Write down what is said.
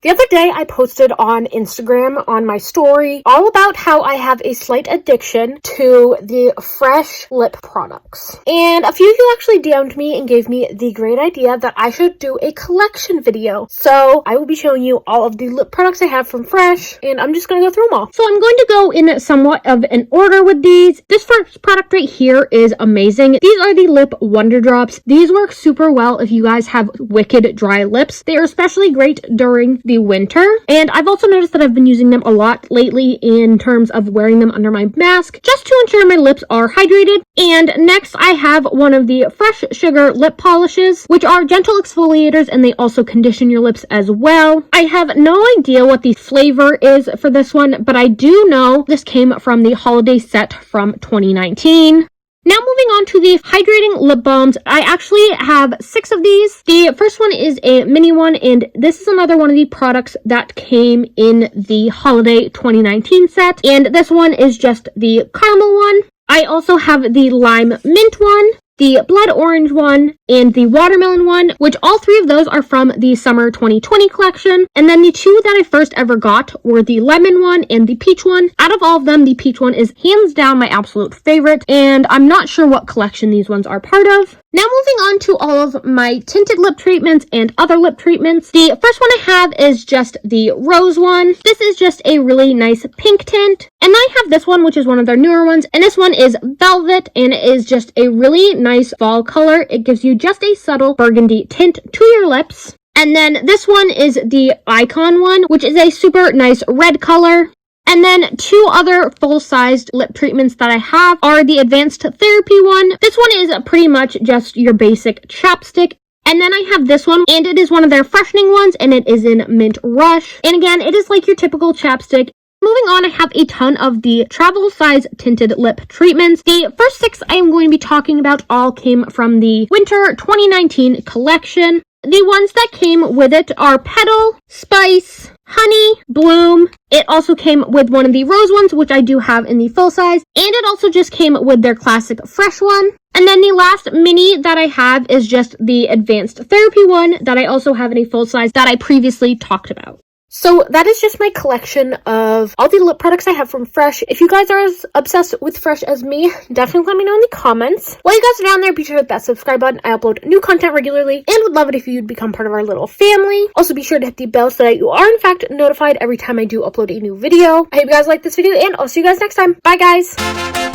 The other day I posted on Instagram on my story all about how I have a slight addiction to the Fresh lip products. And a few of you actually DM'd me and gave me the great idea that I should do a collection video. So I will be showing you all of the lip products I have from Fresh, and I'm just going to go through them all. So I'm going to go in somewhat of an order with these. This first product right here is amazing. These are the Lip Wonder Drops. These work super well if you guys have wicked dry lips. They are especially great during the winter, and I've also noticed that I've been using them a lot lately in terms of wearing them under my mask just to ensure my lips are hydrated. And next I have one of the Fresh Sugar lip polishes, which are gentle exfoliators, and they also condition your lips as well. I have no idea what the flavor is for this one, but I do know this came from the holiday set from 2019. Now moving on to the hydrating lip balms, I actually have 6 of these. The first one is a mini one, and this is another one of the products that came in the holiday 2019 set, and this one is just the caramel one. I also have the lime mint one, the blood orange one, and the watermelon one, which all 3 of those are from the summer 2020 collection. And then the 2 that I first ever got were the lemon one and the peach one. Out of all of them, the peach one is hands down my absolute favorite, and I'm not sure what collection these ones are part of. Now moving on to all of my tinted lip treatments and other lip treatments. The first one I have is just the rose one. This is just a really nice pink tint. And I have this one, which is one of their newer ones. And this one is velvet, and it is just a really nice fall color. It gives you just a subtle burgundy tint to your lips. And then this one is the Icon one, which is a super nice red color. And then 2 other full-sized lip treatments that I have are the Advanced Therapy one. This one is pretty much just your basic chapstick. And then I have this one, and it is one of their freshening ones, and it is in Mint Rush. And again, it is like your typical chapstick. Moving on, I have a ton of the travel size tinted lip treatments. The first 6 I am going to be talking about all came from the Winter 2019 collection. The ones that came with it are Petal, Spice, Honey, Bloom. It also came with one of the rose ones, which I do have in the full size. And it also just came with their classic fresh one. And then the last mini that I have is just the Advanced Therapy one that I also have in a full size that I previously talked about. So that is just my collection of all the lip products I have from Fresh. If you guys are as obsessed with Fresh as me, definitely let me know in the comments. While you guys are down there, be sure to hit that subscribe button. I upload new content regularly and would love it if you'd become part of our little family. Also be sure to hit the bell so that you are in fact notified every time I do upload a new video. I hope you guys like this video, and I'll see you guys next time. Bye guys!